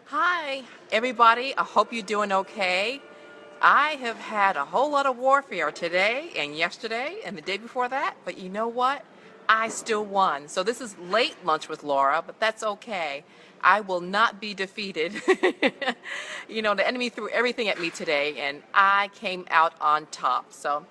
Hi, everybody. I hope you're doing okay. I have had a whole lot of warfare today and yesterday and the day before that, but you know what? I still won. So this is late lunch with Laura, but that's okay. I will not be defeated. The enemy threw everything at me today, and I came out on top. So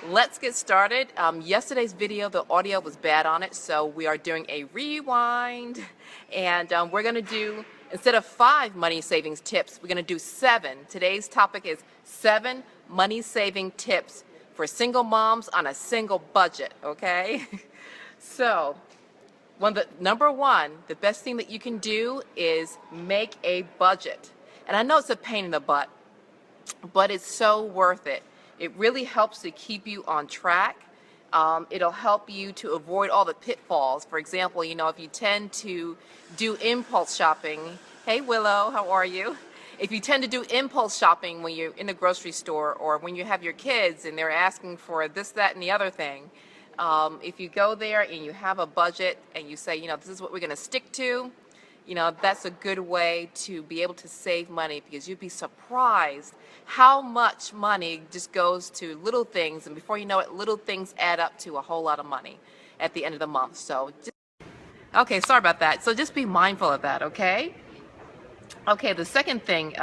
let's get started. Yesterday's video, the audio was bad on it, so we are doing a rewind, and we're going to do, instead of 5 money savings tips, we're going to do 7. Today's topic is 7 money saving tips for single moms on a single budget, okay? So, number one, the best thing that you can do is make a budget. And I know it's a pain in the butt, but it's so worth it. It really helps to keep you on track. It'll help you to avoid all the pitfalls. For example, if you tend to do impulse shopping, hey Willow, how are you? If you tend to do impulse shopping when you're in the grocery store or when you have your kids and they're asking for this, that, and the other thing, if you go there and you have a budget and you say, this is what we're going to stick to, that's a good way to be able to save money, because you'd be surprised how much money just goes to little things, and before you know it, little things add up to a whole lot of money at the end of the month. Okay, sorry about that. So just be mindful of that, okay? Okay, the second thing,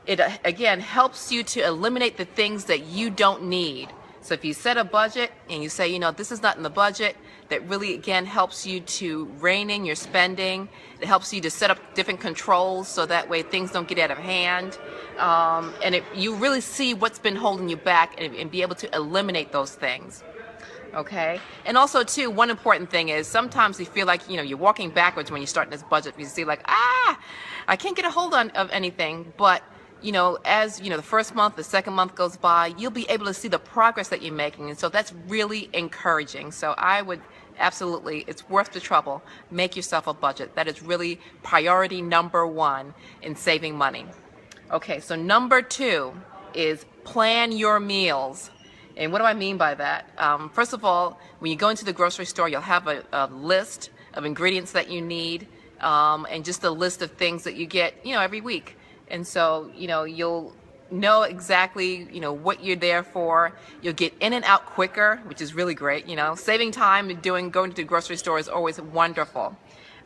it again helps you to eliminate the things that you don't need. So if you set a budget and you say, this is not in the budget, that really, again, helps you to rein in your spending. It helps you to set up different controls so that way things don't get out of hand. You really see what's been holding you back and be able to eliminate those things. Okay? And also, too, one important thing is sometimes you feel like, you're walking backwards when you start this budget. You see like, I can't get a hold of anything. But as the first month, the second month goes by, you'll be able to see the progress that you're making, and so that's really encouraging. So I would absolutely, it's worth the trouble. Make yourself a budget. That is really priority number 1 in saving money. Okay, so number 2 is plan your meals. And what do I mean by that? First of all, when you go into the grocery store, you'll have a list of ingredients that you need, and just a list of things that you get, every week. And so, you'll know exactly, what you're there for. You'll get in and out quicker, which is really great. Saving time and going to the grocery store is always wonderful.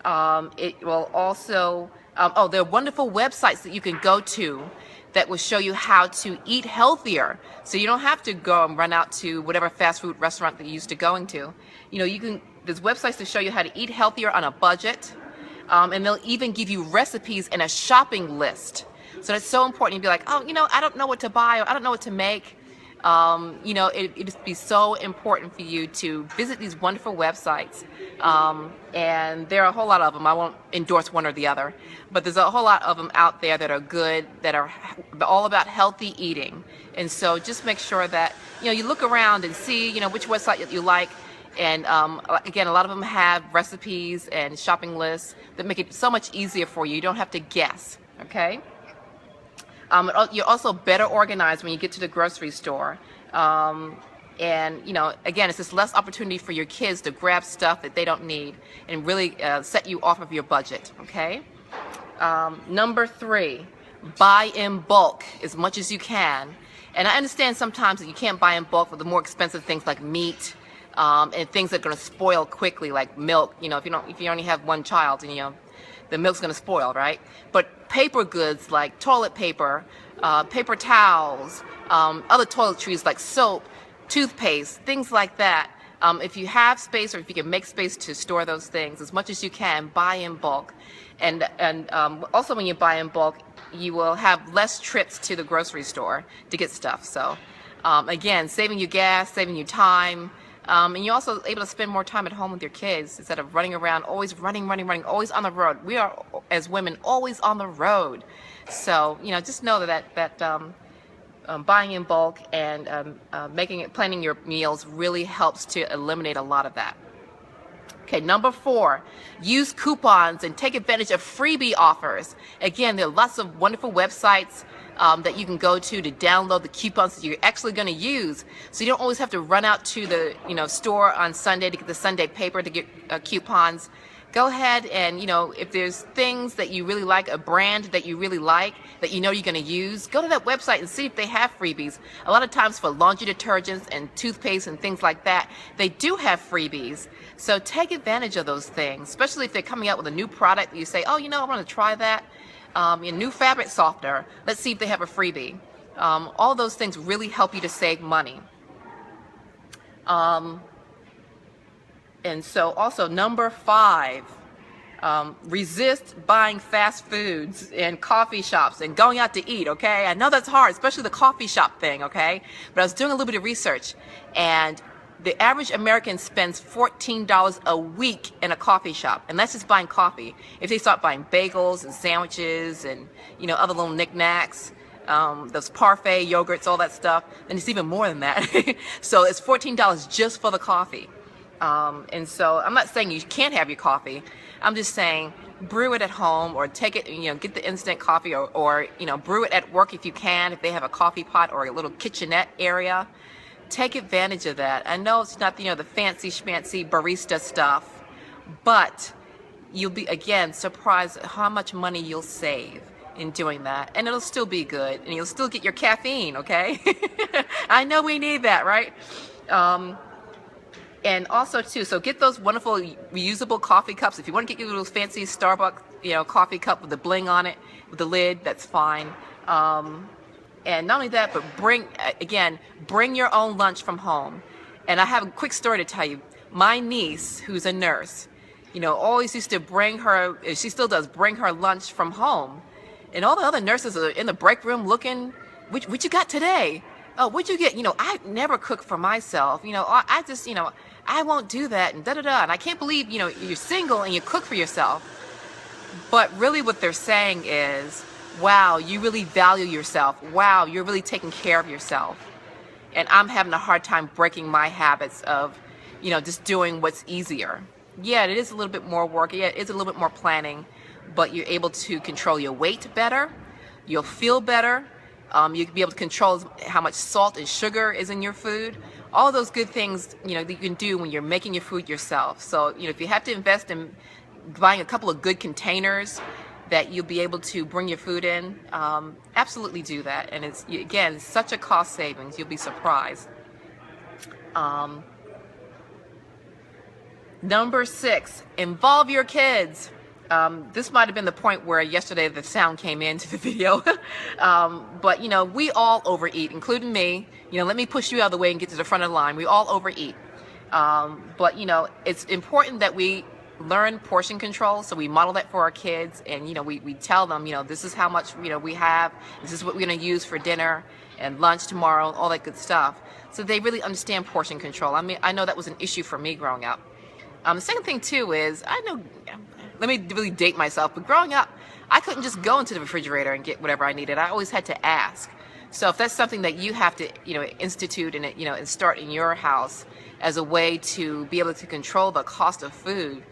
It will also, there are wonderful websites that you can go to that will show you how to eat healthier. So you don't have to go and run out to whatever fast food restaurant that you're used to going to. There's websites to show you how to eat healthier on a budget. And they'll even give you recipes and a shopping list. So that's so important. You'd be like, I don't know what to buy, or I don't know what to make. It'd be so important for you to visit these wonderful websites. And there are a whole lot of them. I won't endorse one or the other, but there's a whole lot of them out there that are good, that are all about healthy eating. And so just make sure that, you look around and see, which website you like. And again, a lot of them have recipes and shopping lists that make it so much easier for you. You don't have to guess, okay? You're also better organized when you get to the grocery store. Again, it's just less opportunity for your kids to grab stuff that they don't need and really set you off of your budget, okay? Number 3, buy in bulk as much as you can. And I understand sometimes that you can't buy in bulk for the more expensive things like meat, and things that are going to spoil quickly, like milk. If you only have one child, and the milk's going to spoil, right? But paper goods like toilet paper, paper towels, other toiletries like soap, toothpaste, things like that. If you have space, or if you can make space to store those things, as much as you can, buy in bulk. And also, when you buy in bulk, you will have less trips to the grocery store to get stuff. So again, saving you gas, saving you time. And you're also able to spend more time at home with your kids instead of running around, always running, always on the road. We are, as women, always on the road. So, just know that buying in bulk and planning your meals really helps to eliminate a lot of that. Okay, number 4, use coupons and take advantage of freebie offers. Again, there are lots of wonderful websites that you can go to download the coupons that you're actually going to use. So you don't always have to run out to the store on Sunday to get the Sunday paper to get coupons. go ahead and, if there's things that you really like, a brand that you really like, that you're going to use, go to that website and see if they have freebies. A lot of times for laundry detergents and toothpaste and things like that, they do have freebies. So take advantage of those things, especially if they're coming out with a new product that you say, oh, I want to try that. A new fabric softener, let's see if they have a freebie. All those things really help you to save money. And so also number 5, resist buying fast foods and coffee shops and going out to eat, okay? I know that's hard, especially the coffee shop thing, okay? But I was doing a little bit of research, and the average American spends $14 a week in a coffee shop, and that's just buying coffee. If they start buying bagels and sandwiches and, other little knickknacks, those parfait yogurts, all that stuff, then it's even more than that. So it's $14 just for the coffee. And so I'm not saying you can't have your coffee. I'm just saying brew it at home, or take it, get the instant coffee, or brew it at work if you can, if they have a coffee pot or a little kitchenette area. Take advantage of that. I know it's not, the fancy schmancy barista stuff, but you'll be, again, surprised at how much money you'll save in doing that, and it'll still be good, and you'll still get your caffeine, okay? I know we need that, right? And also too, so get those wonderful reusable coffee cups. If you want to get your little fancy Starbucks, coffee cup with the bling on it, with the lid, that's fine. And not only that, but bring your own lunch from home. And I have a quick story to tell you. My niece, who's a nurse, always used to bring her, she still does, bring her lunch from home. And all the other nurses are in the break room looking, what you got today? Oh, what'd you get? I never cook for myself. I just, I won't do that, and da-da-da. And I can't believe, you're single and you cook for yourself. But really what they're saying is, wow, you really value yourself. Wow, you're really taking care of yourself. And I'm having a hard time breaking my habits of, just doing what's easier. Yeah, it is a little bit more work. Yeah, it is a little bit more planning, but you're able to control your weight better. You'll feel better. You'll be able to control how much salt and sugar is in your food. All those good things, that you can do when you're making your food yourself. So, if you have to invest in buying a couple of good containers that you'll be able to bring your food in, absolutely do that. And it's, again, such a cost savings. You'll be surprised. Number 6, involve your kids. This might have been the point where yesterday the sound came into the video. But, we all overeat, including me. Let me push you out of the way and get to the front of the line. We all overeat. But, it's important that we learn portion control, so we model that for our kids, and we tell them, this is how much we have, this is what we're going to use for dinner and lunch tomorrow, all that good stuff, so they really understand portion control. I know that was an issue for me growing up. The second thing too is, let me really date myself, but growing up, I couldn't just go into the refrigerator and get whatever I needed. I always had to ask. So if that's something that you have to, institute and, and start in your house as a way to be able to control the cost of food,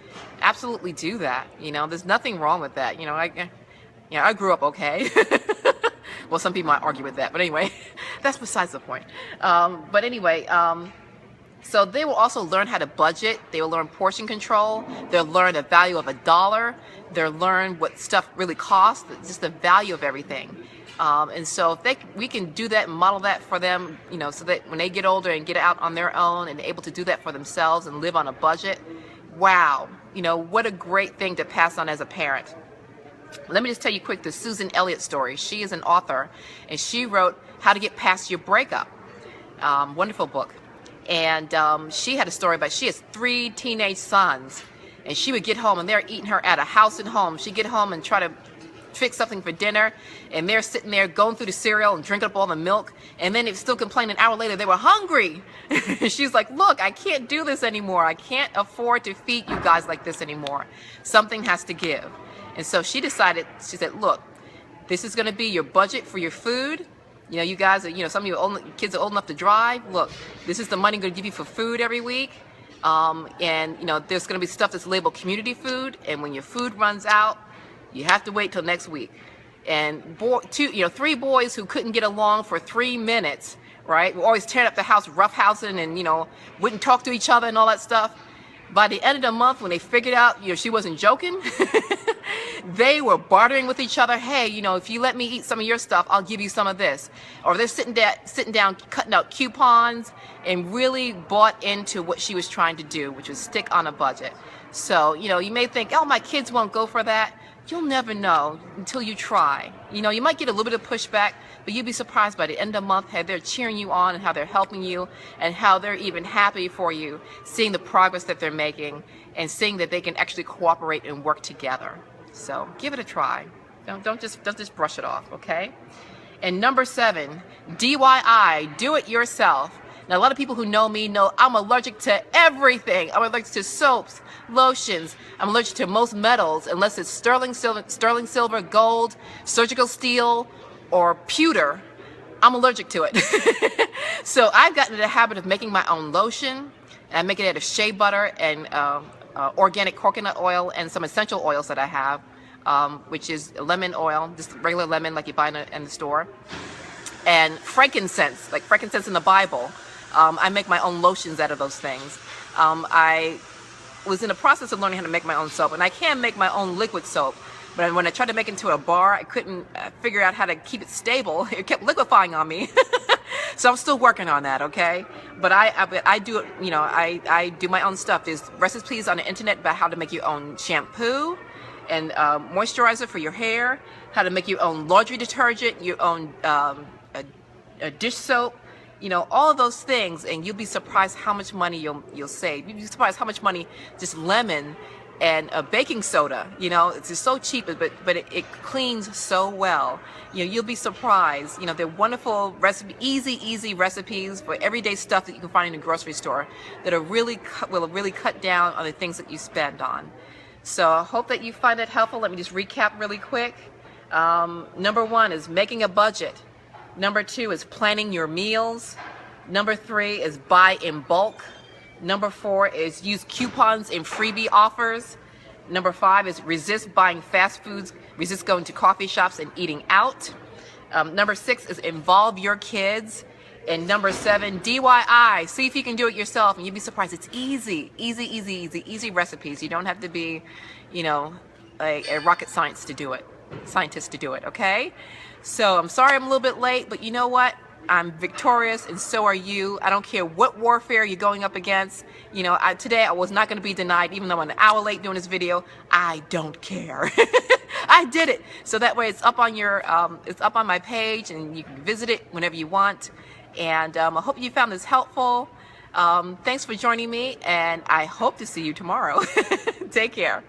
absolutely do that. There's nothing wrong with that. I grew up okay. Well, some people might argue with that, but anyway, that's besides the point. But anyway, so they will also learn how to budget. They will learn portion control. They'll learn the value of $1. They'll learn what stuff really costs, just the value of everything. And so if we can do that and model that for them, so that when they get older and get out on their own and able to do that for themselves and live on a budget, wow, what a great thing to pass on as a parent. Let me just tell you quick the Susan Elliott story. She is an author, and she wrote How to Get Past Your Breakup. Wonderful book. And she had a story about, she has 3 teenage sons, and she would get home and they're eating her at a house and home. She'd get home and try to fix something for dinner, and they're sitting there going through the cereal and drinking up all the milk, and then they still complain an hour later they were hungry. She's like, look, I can't do this anymore. I can't afford to feed you guys like this anymore. Something has to give. And so she decided, she said, look, this is going to be your budget for your food. You guys are, some of your kids are old enough to drive. Look, this is the money I'm going to give you for food every week. And, there's going to be stuff that's labeled community food. And when your food runs out, you have to wait till next week. And 3 boys who couldn't get along for 3 minutes, right? Were always tearing up the house, roughhousing, and, wouldn't talk to each other and all that stuff. By the end of the month, when they figured out, she wasn't joking, they were bartering with each other. Hey, if you let me eat some of your stuff, I'll give you some of this. Or they're sitting down, cutting out coupons, and really bought into what she was trying to do, which was stick on a budget. So, you may think, oh, my kids won't go for that. You'll never know until you try. You might get a little bit of pushback, but you'd be surprised by the end of the month how they're cheering you on and how they're helping you and how they're even happy for you, seeing the progress that they're making and seeing that they can actually cooperate and work together. So give it a try. Don't just brush it off, okay? And number 7, DIY, do it yourself. Now, a lot of people who know me know I'm allergic to everything. I'm allergic to soaps, lotions. I'm allergic to most metals, unless it's sterling silver, gold, surgical steel, or pewter. I'm allergic to it. So I've gotten into the habit of making my own lotion. And I make it out of shea butter and organic coconut oil and some essential oils that I have, which is lemon oil, just regular lemon like you buy in the store, and frankincense, like frankincense in the Bible. I make my own lotions out of those things. I was in the process of learning how to make my own soap, and I can make my own liquid soap. But when I tried to make it into a bar, I couldn't figure out how to keep it stable. It kept liquefying on me. So I'm still working on that, okay? But I do it, I do my own stuff. There's recipes on the internet about how to make your own shampoo and moisturizer for your hair, how to make your own laundry detergent, your own a dish soap. All of those things, and you'll be surprised how much money you'll save. You'll be surprised how much money just lemon and baking soda, it's just so cheap, but it cleans so well. You'll be surprised. They're wonderful easy recipes for everyday stuff that you can find in the grocery store that will really cut down on the things that you spend on. So I hope that you find that helpful. Let me just recap really quick. Number 1 is making a budget. Number 2 is planning your meals. Number 3 is buy in bulk. Number 4 is use coupons and freebie offers. Number 5 is resist buying fast foods, resist going to coffee shops and eating out. Number 6 is involve your kids. And number 7, DIY. See if you can do it yourself, and you'll be surprised. It's easy recipes. You don't have to be, a rocket scientist to do it, okay? So I'm sorry I'm a little bit late, but you know what? I'm victorious, and so are you. I don't care what warfare you're going up against. Today I was not going to be denied, even though I'm an hour late doing this video. I don't care. I did it. So that way it's up on it's up on my page, and you can visit it whenever you want. And I hope you found this helpful. Thanks for joining me, and I hope to see you tomorrow. Take care.